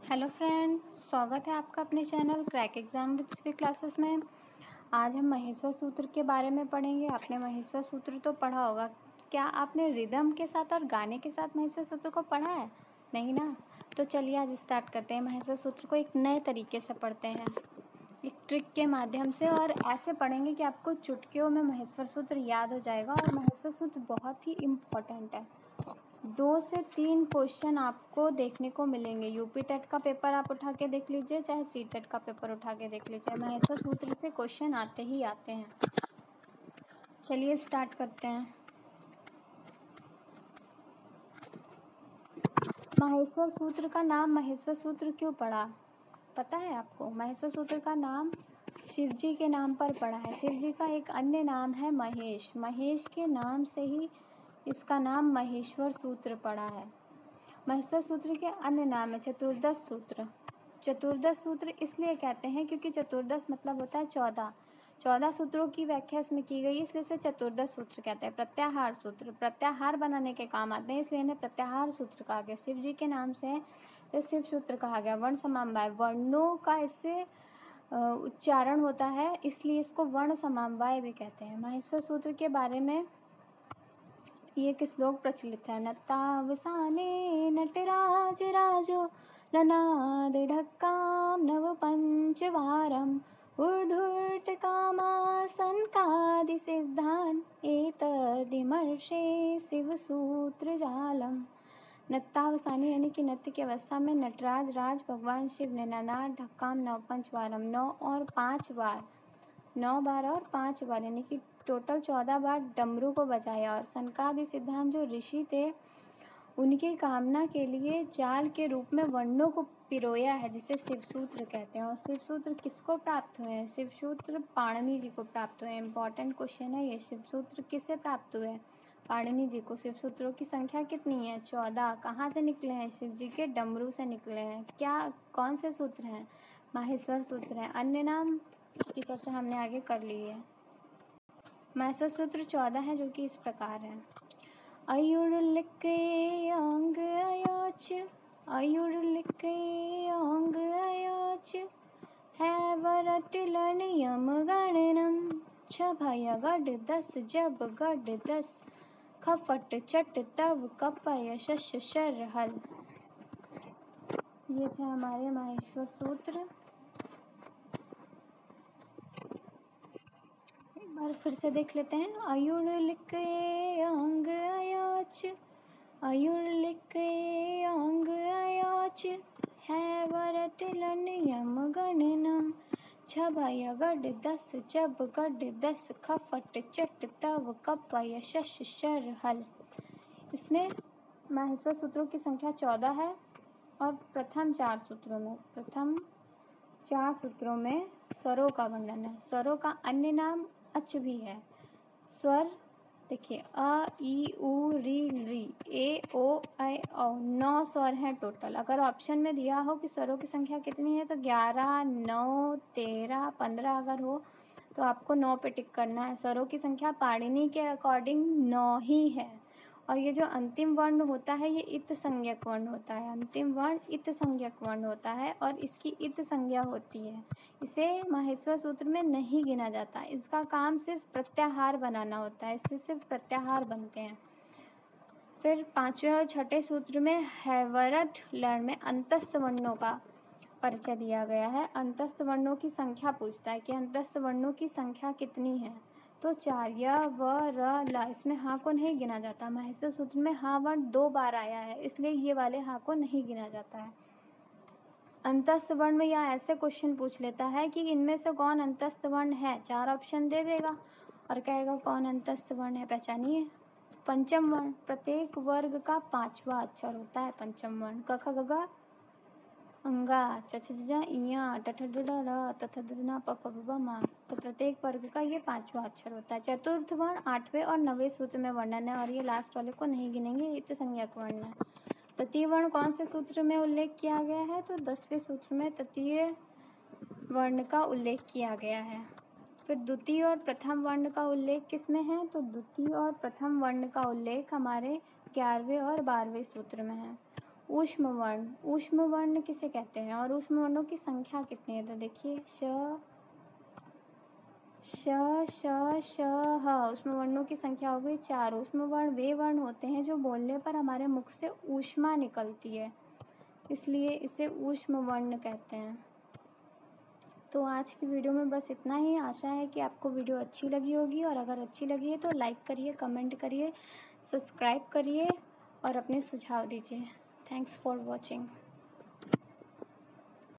Hello friend, स्वागत है आपका अपने चैनल क्रैक एग्जाम विद स्वी क्लासेस में। आज हम महेश्वर सूत्र के बारे में पढ़ेंगे। आपने महेश्वर सूत्र तो पढ़ा होगा। क्या आपने रिदम के साथ और गाने के साथ महेश्वर सूत्र को पढ़ा है? नहीं ना? तो चलिए आज स्टार्ट करते हैं। महेश्वर सूत्र को एक नए तरीके से पढ़ते हैं, एक ट्रिक के माध्यम से, और ऐसे पढ़ेंगे कि आपको चुटकियों में महेश्वर सूत्र याद हो जाएगा। और महेश्वर सूत्र बहुत ही इम्पोर्टेंट है। 2 से 3 क्वेश्चन आपको देखने को मिलेंगे। यूपी टेट का पेपर आप उठा के देख लीजिए, चाहे सी टेट का पेपर उठा के देख लीजिए, महेश्वर सूत्र से क्वेश्चन आते ही आते हैं। चलिए स्टार्ट करते हैं। महेश्वर सूत्र का नाम महेश्वर सूत्र क्यों पड़ा, पता है आपको? महेश्वर सूत्र का नाम शिव जी के नाम पर पड़ा है। शिव जी का एक अन्य नाम है महेश। महेश के नाम से ही इसका नाम महेश्वर सूत्र पड़ा है। महेश्वर सूत्र के अन्य नाम है चतुर्दश सूत्र। चतुर्दश सूत्र इसलिए कहते हैं क्योंकि चतुर्दश मतलब होता है 14 सूत्रों की व्याख्या इसमें की गई, इसलिए इसे चतुर्दश सूत्र कहते हैं। प्रत्याहार सूत्र प्रत्याहार बनाने के काम आते हैं, इसलिए इन्हें प्रत्याहार सूत्र कहा गया। शिव जी के नाम से तो शिव सूत्र कहा गया। वर्ण समवाय, वर्णों का इससे उच्चारण होता है, इसलिए इसको वर्ण समवाय भी कहते हैं। महेश्वर सूत्र के बारे में ये एक श्लोक प्रचलित है। नत्तावसाने नटराज राजो लनाद ढक्काम नव पंचवारम ऊर्ध्वूर्त कामासनकादि सिद्धान एतदिमर्षे शिव सूत्र जालम। नत्तावसानी यानी कि नृत्य की अवस्था में नटराज राज भगवान शिव ने ननाद ढक्काम 9 पंचवारम 9 और 5 बार 9 बार और 5 बार यानी कि टोटल 14 बार डमरू को बजाया। और सनकादि सिद्धांत जो ऋषि थे उनकी कामना के लिए जाल के रूप में वर्णों को पिरोया है, जिसे शिवसूत्र कहते हैं। और शिवसूत्र किसको प्राप्त हुए हैं? शिवसूत्र पाणिनि जी को प्राप्त हुए हैं। इंपॉर्टेंट क्वेश्चन है ये। शिवसूत्र किसे प्राप्त हुए हैं? पाणिनि जी को। शिवसूत्रों की संख्या कितनी है? 14। कहाँ से निकले हैं? शिव जी के डमरू से निकले हैं। क्या कौन से सूत्र हैं? माहेश्वर सूत्र हैं। अन्य नाम इसकी चर्चा हमने आगे कर ली है। महेश्वर सूत्र 14 है, जो कि इस प्रकार है। अयुर्लिके अंग अयोच अयुर्लिके अंग अयोच है वरट लन यम गणनम छभय गढ़ 10 जब गढ़ 10 खफट चट तव कपय शश शर हल। ये थे हमारे महेश्वर सूत्र। और फिर से देख लेते हैं। अयुर्लिके अंग अयोच अयुर्लिके अंग अयोच है वरट लन यम गणनम छभय गढ़ 10 जब गढ़ 10 खफट चट तव कपय शश शर हल। इसमें महेश्वर सूत्रों की संख्या 14 है और प्रथम 4 सूत्रों में स्वरों का वर्णन है। स्वरों का अन्य नाम अच भी है। स्वर देखिए अ ई उ री री ए ओ ऐ औ 9 स्वर हैं टोटल। अगर ऑप्शन में दिया हो कि स्वरों की संख्या कितनी है तो 11, 9, 13, 15 अगर हो तो आपको 9 पे टिक करना है। स्वरों की संख्या पाणिनि के अकॉर्डिंग 9 ही है। और ये जो अंतिम वर्ण होता है ये इत संज्ञक वर्ण होता है। अंतिम वर्ण इत संज्ञक वर्ण होता है और इसकी इत संज्ञा होती है। इसे महेश्वर सूत्र में नहीं गिना जाता। इसका काम सिर्फ प्रत्याहार बनाना होता है। इससे सिर्फ प्रत्याहार बनते हैं। फिर 5वें और 6ठे सूत्र में हैवरट लर्ण में अंतस्थ वर्णों का परिचय दिया गया है। अंतस्थ वर्णों की संख्या पूछता है कि अंतस्थ वर्णों की संख्या कितनी है, तो 4 य व र ल। इसमें हाँ को नहीं गिना जाता। महेश्वर सूत्र में हाँ वर्ण 2 बार आया है, इसलिए ये वाले हाँ को नहीं गिना जाता है। अंतस्थ वर्ण में या ऐसे क्वेश्चन पूछ लेता है कि इनमें से कौन अंतस्थ वर्ण है। 4 ऑप्शन दे देगा और कहेगा कौन अंतस्थ वर्ण है, पहचानिए। पंचम वर्ण प्रत्येक वर्ग का 5वां अक्षर होता है। पंचम वर्ण क ख ग घ अंगा च छ ज झ इया ट ठ ड ढ र त थ द न प फ ब भ म। तो प्रत्येक वर्ग का ये 5वां अक्षर होता है। चतुर्थ वर्ण 8वें और 9वें सूत्र में वर्णन है और ये लास्ट वाले को नहीं गिनेंगे, इत संज्ञक वर्ण है। तृतीय वर्ण कौन से सूत्र में उल्लेख किया गया है, तो 10वें सूत्र में तृतीय वर्ण का उल्लेख किया गया है। फिर द्वितीय और प्रथम वर्ण का उल्लेख किस में है, तो द्वितीय और प्रथम वर्ण का उल्लेख हमारे 11वें और 12वें सूत्र में है। ऊष्म वर्ण, ऊष्म वर्ण किसे कहते हैं और ऊष्म वर्णों की संख्या कितनी है? तो देखिए श ह ऊष्म वर्णों की संख्या हो गई 4। ऊष्म वर्ण वे वर्ण होते हैं जो बोलने पर हमारे मुख से ऊष्मा निकलती है, इसलिए इसे ऊष्म वर्ण कहते हैं। तो आज की वीडियो में बस इतना ही। आशा है कि आपको वीडियो अच्छी लगी होगी, और अगर अच्छी लगी है तो लाइक करिए, कमेंट करिए, सब्सक्राइब करिए और अपने सुझाव दीजिए। Thanks for watching.